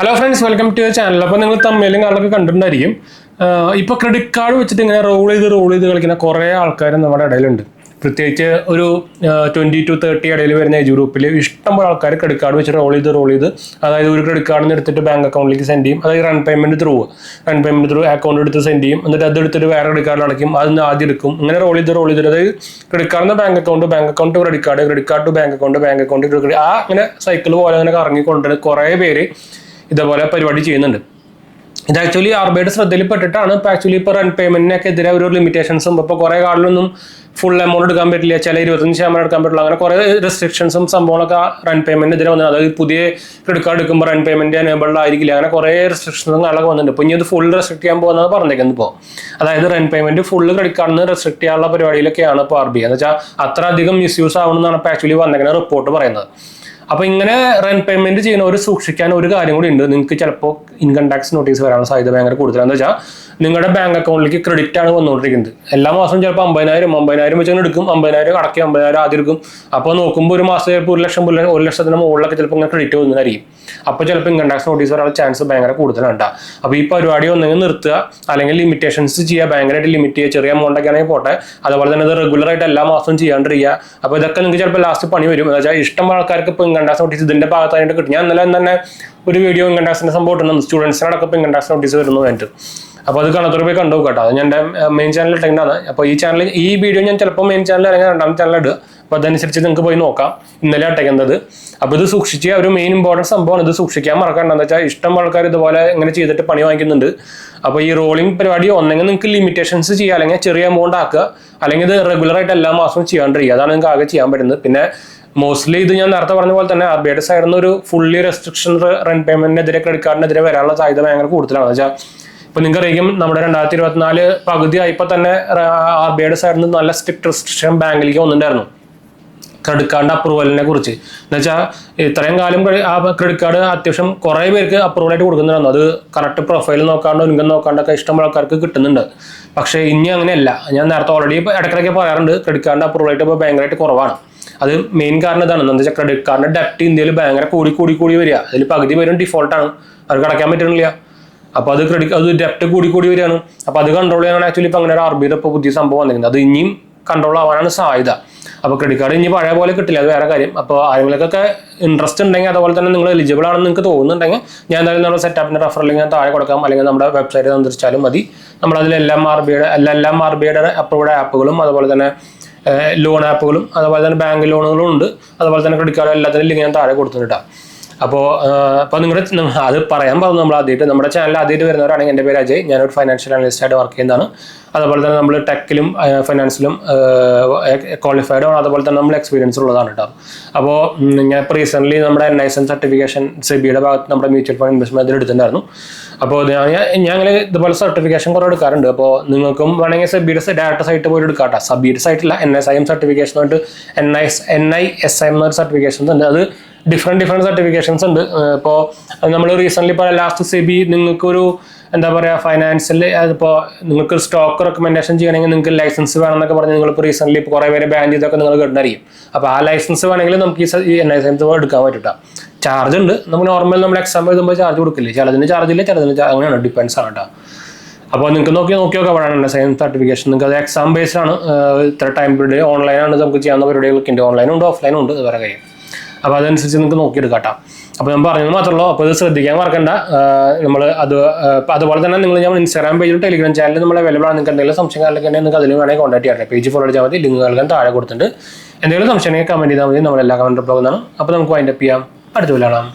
Hello friends, welcome to your channel. അപ്പോൾ നിങ്ങൾ തമ്മിലും കാര്യങ്ങളൊക്കെ കണ്ടിട്ടുണ്ടായിരിക്കും. ഇപ്പോൾ ക്രെഡിറ്റ് കാർഡ് വെച്ചിട്ട് ഇങ്ങനെ റോൾ ചെയ്ത് കളിക്കുന്ന കുറേ ആൾക്കാർ നമ്മുടെ ഇടയിലുണ്ട്. പ്രത്യേകിച്ച് ഒരു 20 to 30 ഇടയിൽ വരുന്ന ഏജ് ഗ്രൂപ്പിൽ ഇഷ്ടംപോലെ ആൾക്കാർ ക്രെഡിറ്റ് കാർഡ് വെച്ച് റോൾ ചെയ്ത് അതായത് ഒരു ക്രെഡിറ്റ് കാർഡിന് എടുത്തിട്ട് ബാങ്ക് അക്കൗണ്ടിലേക്ക് സെൻഡ് ചെയ്യും. അതായത് റൺ പേയ്മെന്റ് ത്രൂ അക്കൗണ്ട് എടുത്ത് സെൻഡ് ചെയ്യും. എന്നിട്ട് അത് എടുത്തിട്ട് വേറെ ക്രെഡിറ്റ് കാർഡിൽ അടയ്ക്കും. അതിന് ആദ്യം എടുക്കും. ഇങ്ങനെ റോൾ ചെയ്ത് അതായത് ക്രെഡിറ്റ് കാർഡിന് bank account to credit card to bank account അങ്ങനെ സൈക്കിൾ പോലെ അങ്ങനെ കറങ്ങിക്കൊണ്ട് കുറേ പേര് ഇതേപോലെ പരിപാടി ചെയ്യുന്നുണ്ട്. ഇത് ആക്ച്വലി ആർബിഐയുടെ ശ്രദ്ധയിൽപ്പെട്ടിട്ടാണ്. ഇപ്പോൾ ആക്ച്വലി ഇപ്പോൾ റൺ പേയ്മെന്റിനൊക്കെ എതിരെ ഒരു ലിമിറ്റേഷൻസും ഇപ്പോൾ കുറേ കാർഡിലൊന്നും ഫുൾ എമൗണ്ട് എടുക്കാൻ പറ്റില്ല, ചില 25% എടുക്കാൻ പറ്റില്ല, അങ്ങനെ കുറേ റെസ്ട്രിക്ഷൻസും സംഭവങ്ങളൊക്കെ റൺ പേയ്മെന്റിനെതിരെ വന്നത്. അതായത് പുതിയ ക്രെഡിറ്റ് കാർഡ് എടുക്കുമ്പോൾ റൺ പേയ്മെന്റ് എനേബിൾഡ് ആയിരിക്കില്ല, അങ്ങനെ കുറേ റെസ്ട്രിക്ഷൻസും കാര്യങ്ങളൊക്കെ വന്നിട്ടുണ്ട്. ഇപ്പോൾ ഇനി അത് ഫുൾ റെസ്ട്രിക്ട് ചെയ്യാൻ പോകുന്നത് പറഞ്ഞേക്കുന്നത്. ഇപ്പോൾ അതായത് റൺ പേയ്മെന്റ് ഫുള്ള് ക്രെഡിറ്റ് കാർഡിന് റെസ്ട്രിക്ട് ചെയ്യാനുള്ള പരിപാടിയിലൊക്കെയാണ് ഇപ്പോൾ ആർബിഐ. എന്ന് വെച്ചാൽ അത്ര അധികം മിസ്യൂസ് ആവണമെന്നാണ് ഇപ്പോൾ ആക്ച്വലി വന്നേക്കുന്ന റിപ്പോർട്ട് പറയുന്നത്. അപ്പോൾ ഇങ്ങനെ റൺ പേയ്മെന്റ് ചെയ്യുന്നവർ സൂക്ഷിക്കാൻ ഒരു കാര്യം കൂടി ഉണ്ട്. നിങ്ങൾക്ക് ചിലപ്പോൾ ഇൻകം ടാക്സ് നോട്ടീസ് വരാനുള്ള സാധ്യത ഭയങ്കര കൂടുതലാണ്. എന്ന് വെച്ചാൽ നിങ്ങളുടെ ബാങ്ക് അക്കൗണ്ടിലേക്ക് ക്രെഡിറ്റ് ആണ് വന്നുകൊണ്ടിരിക്കുന്നത്. എല്ലാ മാസവും ചിലപ്പോൾ 50,000 വെച്ച് എടുക്കും. 50,000 അടക്കി 50,000 ആദ്യം എടുക്കും. അപ്പോൾ നോക്കുമ്പോൾ ഒരു മാസം ചിലപ്പോൾ 1,00,000 മുകളിലൊക്കെ ചിലപ്പോൾ ഇങ്ങനെ ക്രെഡിറ്റ് വന്നതായിരിക്കും. അപ്പോൾ ചിലപ്പോൾ ഇൻകം ടാക്സ് നോട്ടീസ് വരാനുള്ള ചാൻസ് ഭയങ്കര കൂടുതലാണ്. അപ്പോൾ ഈ പരിപാടി ഒന്നെങ്കിൽ നിർത്തുക, അല്ലെങ്കിൽ ലിമിറ്റേഷൻസ് ചെയ്യുക, ഭയങ്കരമായിട്ട് ലിമിറ്റ് ചെയ്യുക. ചെറിയ എമൗണ്ടൊക്കെ ആണെങ്കിൽ പോട്ടെ. അതുപോലെ തന്നെ അത് റെഗുലറായിട്ട് എല്ലാ മാസവും ചെയ്യാണ്ടിരിക്കുക. അപ്പോൾ ഇതൊക്കെ നിങ്ങൾക്ക് ചിലപ്പോൾ ലാസ്റ്റ് പണി വരും. എന്ന് വെച്ചാൽ ഇഷ്ടം ആൾക്കാർക്ക് ഇപ്പോൾ ഇൻകം ടാക്സ് നോട്ടീസ് ഇതിന്റെ ഭാഗത്തായിട്ട് കിട്ടും. ഞാൻ ഇന്നലെ തന്നെ ഒരു വീഡിയോ ഇൻകം ടാക്സിന്റെ സംഭവം ഇട്ടുന്നു. സ്റ്റുഡൻസിനടക്കം ഇപ്പോൾ ഇൻകം ടാക്സ് നോട്ടീസ് വരുന്നു വേണ്ടിട്ട്. അപ്പോൾ അത് കാണാത്തവർ പോയി കണ്ടു കേട്ടോ. അത് ഞാൻ എൻ്റെ മെയിൻ ചാനലിൽ ഇട്ടിട്ടാണ്. അപ്പോൾ ഈ വീഡിയോ ഞാൻ ചിലപ്പോൾ മെയിൻ ചാനൽ അല്ലെങ്കിൽ രണ്ടാമത്തെ ചാനൽ ഇടുക. അപ്പോൾ അതനുസരിച്ച് നിങ്ങൾക്ക് പോയി നോക്കാം. ഇന്നലെ അട്ടയ്ക്കുന്നത്. അപ്പോൾ ഇത് സൂക്ഷിക്കുക. ഒരു മെയിൻ ഇമ്പോർട്ടൻറ്റ് സംഭവമാണ്. ഇത് സൂക്ഷിക്കാൻ മറക്കണ്ട. എന്ന് വെച്ചാൽ ഇഷ്ടം ആൾക്കാർ ഇതുപോലെ ഇങ്ങനെ ചെയ്തിട്ട് പണി വാങ്ങിക്കുന്നുണ്ട്. അപ്പോൾ ഈ റോളിംഗ് പരിപാടി ഒന്നെങ്കിൽ നിങ്ങൾക്ക് ലിമിറ്റേഷൻസ് ചെയ്യുക, അല്ലെങ്കിൽ ചെറിയ എമൗണ്ട് ആക്കുക, അല്ലെങ്കിൽ ഇത് റെഗുലറായിട്ട് എല്ലാ മാസവും ചെയ്യാണ്ടിരിക്കുക. അതാണ് നിങ്ങൾക്ക് ആകെ ചെയ്യാൻ പറ്റുന്നത്. പിന്നെ മോസ്റ്റ്ലി ഇത് ഞാൻ നേരത്തെ പറഞ്ഞ പോലെ തന്നെ ആർബിഐയുടെ സൈഡിൽ നിന്ന് ഒരു ഫുള്ളി റെസ്ട്രിക്ഷൻ റൺ പേയ്മെന്റിനെതിരെ ക്രെഡിറ്റ് കാർഡിനെതിരെ വരാനുള്ള സാധ്യത ഭയങ്കര കൂടുതലാണ്. എന്ന് വെച്ചാൽ ഇപ്പൊ നിങ്ങൾക്ക് അറിയാം, നമ്മുടെ 2024 പകുതി ആയപ്പോൾ തന്നെ ആർബിഐയുടെ സൈഡിൽ നിന്ന് നല്ല സ്ട്രിക്ട് റെസ്ട്രിക്ഷൻ ബാങ്കിലേക്ക് വന്നിട്ടുണ്ടായിരുന്നു ക്രെഡിറ്റ് കാർഡിന്റെ അപ്രൂവലിനെ കുറിച്ച്. എന്ന് വെച്ചാൽ ഇത്രയും കാലം ആ ക്രെഡിറ്റ് കാർഡ് അത്യാവശ്യം കുറേ പേർക്ക് അപ്രൂവൽ ആയിട്ട് കൊടുക്കുന്നുണ്ടായിരുന്നു. അത് കറക്റ്റ് പ്രൊഫൈൽ നോക്കാണ്ടോ ഇൻകം നോക്കാണ്ടൊക്കെ ഇഷ്ടം ആൾക്കാർക്ക് കിട്ടുന്നുണ്ട്. പക്ഷേ ഇനി അങ്ങനെയല്ല. ഞാൻ നേരത്തെ ഓൾറെഡി ഇടയ്ക്കിടയ്ക്ക് പറയാറുണ്ട്, ക്രെഡിറ്റ് കാർഡിന്റെ അപ്രൂവൽ ആയിട്ട് ഇപ്പോൾ ഭയങ്കരമായിട്ട് കുറവാണ്. അത് മെയിൻ കാരണം ഇതാണ്. എന്താ വെച്ചാൽ ക്രെഡിറ്റ് കാർഡിന്റെ ഡെപ്റ്റ് ഇന്ത്യയിൽ ഭയങ്കര കൂടി വരിക. അതിൽ പകുതി പേരും ഡിഫോൾട്ടാണ്, അവർക്ക് അടയ്ക്കാൻ പറ്റുന്നില്ല. അപ്പോൾ അത് ഡെപ്റ്റ് കൂടി വരികയാണ്. അപ്പോൾ അത് കൺട്രോൾ ചെയ്യാനാണ് ആക്ച്വലി ഇപ്പോൾ അങ്ങനെ ഒരു ആർബിഐയുടെ ഇപ്പോൾ പുതിയ സംഭവം വന്നിരിക്കുന്നത്. അത് ഇനിയും കൺട്രോൾ ആവാനാണ് സാധ്യത. അപ്പോൾ ക്രെഡിറ്റ് കാർഡ് ഇനി പഴയ പോലെ കിട്ടില്ല, അത് വേറെ കാര്യം. അപ്പോൾ ആരെങ്കിലൊക്കെ ഇൻട്രസ്റ്റ് ഉണ്ടെങ്കിൽ, അതുപോലെ തന്നെ നിങ്ങൾ എലിജിബിൾ ആണെന്ന് നിങ്ങൾക്ക് തോന്നുന്നുണ്ടെങ്കിൽ, ഞാൻ എന്തായാലും നമ്മുടെ സെറ്റപ്പിന്റെ റെഫറൽ ഞാൻ താഴെ കൊടുക്കാം, അല്ലെങ്കിൽ നമ്മുടെ വെബ്സൈറ്റ് സന്ദർശിച്ചാലും മതി. നമ്മളതിലെല്ലാം ആർബിഐയുടെ അപ്രൂവ്ഡ് ആപ്പുകളും, അതുപോലെ തന്നെ ലോൺ ആപ്പുകളും, അതുപോലെ തന്നെ ബാങ്ക് ലോണുകളും ഉണ്ട്. അതുപോലെ തന്നെ ക്രെഡിറ്റ് കാർഡ് എല്ലാത്തിനും ലിങ്ക് ഞാൻ താഴെ കൊടുത്തിട്ടാണ്. അപ്പോൾ അത് പറയാൻ പറഞ്ഞു. നമ്മൾ ആദ്യമായിട്ട് നമ്മുടെ ചാനൽ ആദ്യമായിട്ട് വരുന്നവരാണെങ്കിൽ, എൻ്റെ പേര് അജയ്, ഞാനൊരു ഫൈനാൻഷ്യൽ അനലിസ്റ്റ് ആയിട്ട് വർക്ക് ചെയ്യുന്നതാണ്. അതുപോലെ തന്നെ നമ്മൾ ടെക്കിലും ഫൈനാൻസിലും ക്വാളിഫൈഡ് ആണ്. അതുപോലെ തന്നെ നമ്മൾ എക്സ്പീരിയൻസ് ഉള്ളതാണ് കേട്ടോ. അപ്പോൾ ഞാൻ ഇപ്പോൾ റീസെൻ്റ്ലി നമ്മുടെ NISM സർട്ടിഫിക്കേഷൻ സെബിയുടെ ഭാഗത്ത് നമ്മുടെ മ്യൂച്വൽ ഫണ്ട് ഇൻവെസ്റ്റ്മെൻറ്റ് എടുത്തിട്ടുണ്ടായിരുന്നു. അപ്പോൾ ഞങ്ങൾ ഇതുപോലെ സർട്ടിഫിക്കേഷൻ കുറേ എടുക്കാറുണ്ട്. അപ്പോൾ നിങ്ങൾക്കും വേണമെങ്കിൽ സെബിയുടെ ഡയറക്റ്റ് സൈറ്റ് പോയി എടുക്കാം കേട്ടോ. സെബിയുടെ സൈറ്റില്ല, NISM സർട്ടിഫിക്കേഷൻ ആയിട്ട് NISM എന്നൊരു സർട്ടിഫിക്കേഷൻസ് ഉണ്ട്. അത് ഡിഫറെൻറ്റ് സർട്ടിഫിക്കേഷൻസ് ഉണ്ട്. ഇപ്പോൾ നമ്മൾ റീസെൻ്റ്ലി ഇപ്പോൾ ലാസ്റ്റ് സെബി നിങ്ങൾക്കൊരു എന്താ പറയുക ഫൈനാൻഷ്യൽ, അതിപ്പോൾ നിങ്ങൾക്ക് സ്റ്റോക്ക് റെക്കമെൻഡേഷൻ ചെയ്യണമെങ്കിൽ നിങ്ങൾക്ക് ലൈസൻസ് വേണമെന്നൊക്കെ പറഞ്ഞ് നിങ്ങളിപ്പോൾ റീസെൻ്റ്ലി ഇപ്പോൾ കുറേ പേര് ബാൻ ചെയ്തൊക്കെ നിങ്ങൾ കണ്ടിരിക്കും. അപ്പോൾ ആ ലൈസൻസ് വേണമെങ്കിൽ നമുക്ക് ഈ NISM എടുക്കാൻ പറ്റൂട്ടോ. ചാർജ് ഉണ്ട്. നമുക്ക് നോർമൽ നമ്മൾ എക്സാം എഴുതുമ്പോൾ ചാർജ് കൊടുക്കില്ലേ, ചിലതിന് ചാർജ് ഇല്ല, ചിലതിന് അങ്ങനെയാണ്, ഡിപ്പെൻസ് ആണ് കേട്ടോ. അപ്പോൾ നിങ്ങൾക്ക് നോക്കിയൊക്കെ അവിടെയാണ് NISM സർട്ടിഫിക്കേഷൻ. നിങ്ങൾക്ക് അത് എക്സാം ബേസ്ഡ് ആണ്. ഇത്ര ടൈം പീരീഡ് ഓൺലൈനാണ് നമുക്ക് ചെയ്യാവുന്ന പരിപാടികളൊക്കെ ഉണ്ട്. ഓൺലൈനും ഉണ്ട്, ഓഫ്ലൈനും ഉണ്ട്, വേറെ കാര്യം. അപ്പോൾ അതനുസരിച്ച് നിങ്ങൾക്ക് നോക്കിയെടുക്കാം. അപ്പോൾ ഞാൻ പറഞ്ഞത് മാത്രമേ ഉള്ളൂ. അപ്പോൾ ഇത് ശ്രദ്ധിക്കാൻ മറക്കണ്ട. നമ്മൾ അതുപോലെ തന്നെ ഞാൻ ഇൻസ്റ്റാഗ്രാം പേജിലും ടെലിഗ്രാം ചാനലിൽ നമ്മൾ അവൈലബിൾ ആണ്. നിങ്ങൾക്ക് എന്തെങ്കിലും സംശയം അല്ലെങ്കിൽ നിങ്ങൾക്ക് അതിൽ വേണമെങ്കിൽ കോൺടാക്ട് ചെയ്യാം. പേജ് ഫോളോ ചെയ്താൽ മതി. ലിങ്ക് നൽകാൻ താഴെ കൊടുത്തിട്ടുണ്ട്. എന്തെങ്കിലും സംശയം കമൻറ്റ് ചെയ്താൽ മതി. നമ്മളെല്ലാ കമൻറ്റ് റിപ്ലൈ ചെയ്യുന്നതാണ്. അപ്പോൾ നമുക്ക് വൈൻഡപ്പ് ചെയ്യാം. അടുത്ത വീഡിയോയിൽ കാണാം.